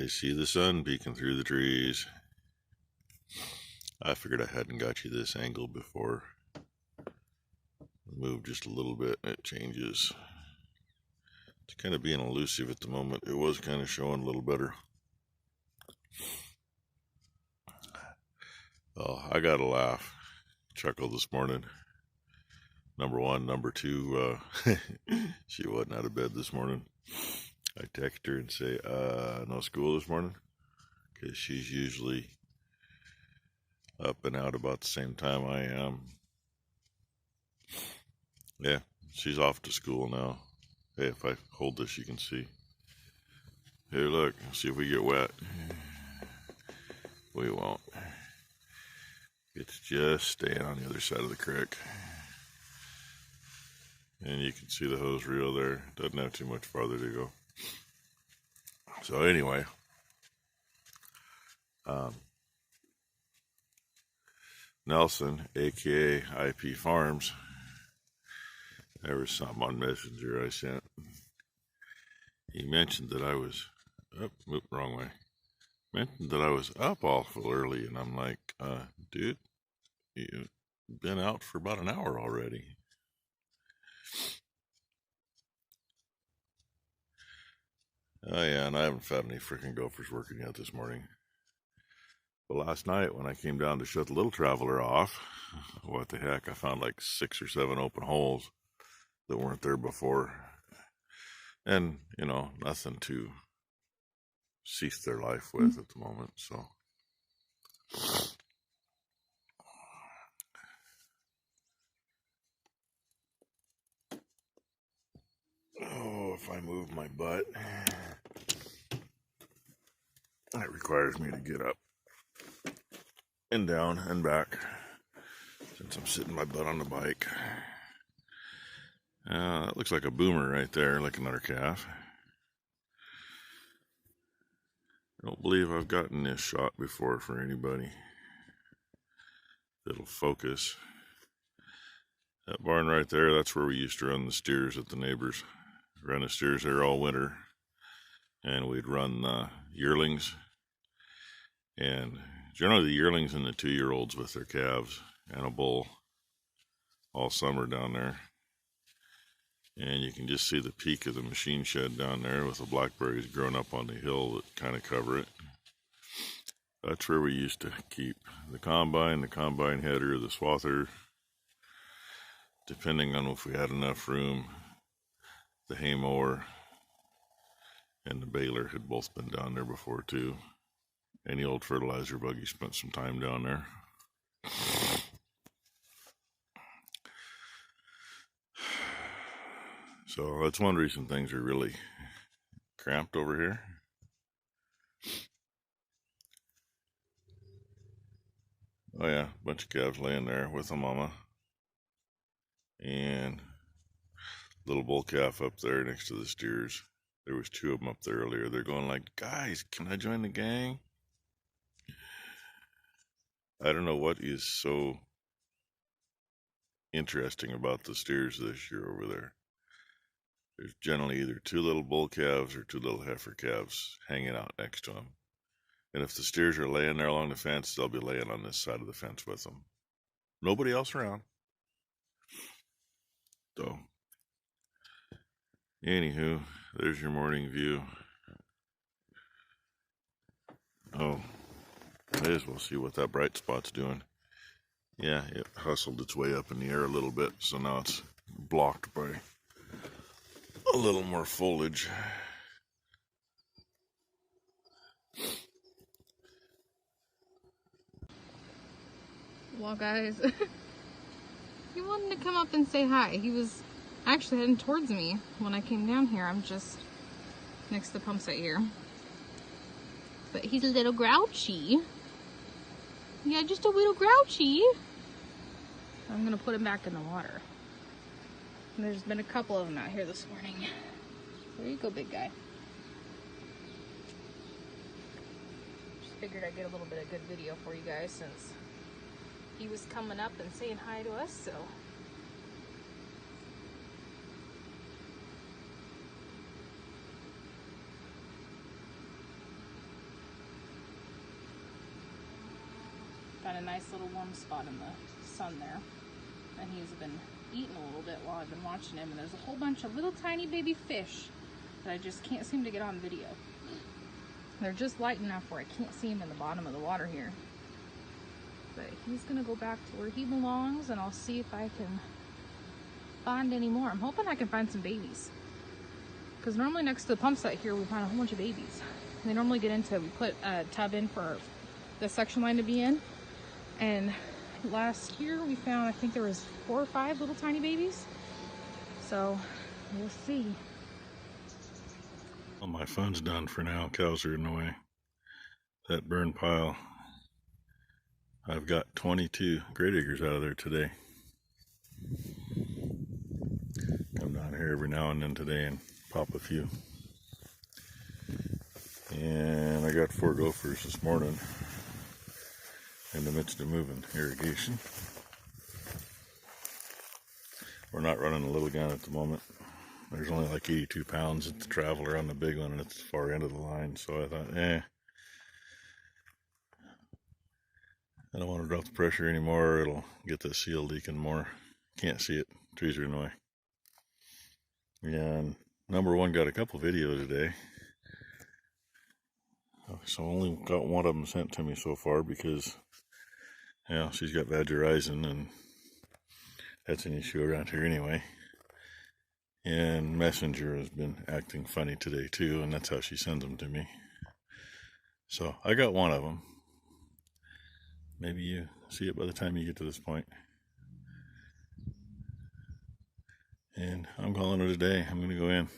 I see the sun peeking through the trees. I figured I hadn't got you this angle before. Move just a little bit and it changes. It's kind of being elusive at the moment. It was kind of showing a little better. Oh, I got a laugh, chuckle this morning. Number one. Number two, she wasn't out of bed this morning. I text her and say, no school this morning, because she's usually up and out about the same time I am. Yeah, she's off to school now. Hey, if I hold this, you can see. Here, look, see if we get wet. We won't. It's just staying on the other side of the creek. And you can see the hose reel there. Doesn't have too much farther to go. So anyway, Nelson, aka IP Farms, there was something on Messenger I sent. He mentioned that I was wrong way. Mentioned that I was up awful early, and I'm like, dude, you've been out for about an hour already. Oh yeah, and I haven't found any freaking gophers working yet this morning. But last night when I came down to shut the little traveler off, what the heck, I found like 6 or 7 open holes that weren't there before. And, you know, nothing to cease their life with at the moment, so. Oh, if I move my butt, that requires me to get up and down and back since I'm sitting my butt on the bike. That looks like a boomer right there, like another calf. I don't believe I've gotten this shot before for anybody that'll focus. That barn right there, that's where we used to run the steers at the neighbors. Run the steers there all winter. And we'd run yearlings. And generally the yearlings and the 2-year-olds with their calves and a bull all summer down there. And you can just see the peak of the machine shed down there with the blackberries growing up on the hill that kind of cover it. That's where we used to keep the combine header, the swather, depending on if we had enough room. The hay mower and the baler had both been down there before too. Any old fertilizer buggy spent some time down there. So that's one reason things are really cramped over here. Oh yeah, a bunch of calves laying there with a mama. And little bull calf up there next to the steers. There was 2 of them up there earlier. They're going like, guys, can I join the gang? I don't know what is so interesting about the steers this year over there. There's generally either 2 little bull calves or 2 little heifer calves hanging out next to them. And if the steers are laying there along the fence, they'll be laying on this side of the fence with them. Nobody else around. So, anywho, there's your morning view. Oh, may as well see what that bright spot's doing. Yeah, it hustled its way up in the air a little bit, so now it's blocked by a little more foliage. Well, guys, he wanted to come up and say hi. He was actually heading towards me when I came down here. I'm just next to the pump site here. But he's a little grouchy. Yeah, just a little grouchy. I'm gonna put him back in the water. And there's been a couple of them out here this morning. There you go, big guy. Just figured I'd get a little bit of good video for you guys since he was coming up and saying hi to us, so. Got a nice little warm spot in the sun there. And he's been eating a little bit while I've been watching him. And there's a whole bunch of little tiny baby fish that I just can't seem to get on video. They're just light enough where I can't see him in the bottom of the water here. But he's gonna go back to where he belongs, and I'll see if I can find any more. I'm hoping I can find some babies. Because normally next to the pump set here, we find a whole bunch of babies. And they normally get into, we put a tub in for the suction line to be in. And last year we found, I think there was 4 or 5 little tiny babies. So we'll see. Well, my fun's done for now. Cows are in the way. That burn pile, I've got 22 great acres out of there today. Come down here every now and then today and pop a few. And I got 4 gophers this morning in the midst of moving irrigation. We're not running a little gun at the moment. There's only like 82 pounds at the traveler on the big one, and it's the far end of the line, so I thought, I don't want to drop the pressure anymore. It'll get the seal leaking more. Can't see it. Trees are in the way. And number 1 got a couple videos today. So I only got one of them sent to me so far because, yeah, she's got vagirizing, and that's an issue around here anyway. And Messenger has been acting funny today too, and that's how she sends them to me. So I got one of them. Maybe you see it by the time you get to this point. And I'm calling it a day. I'm going to go in.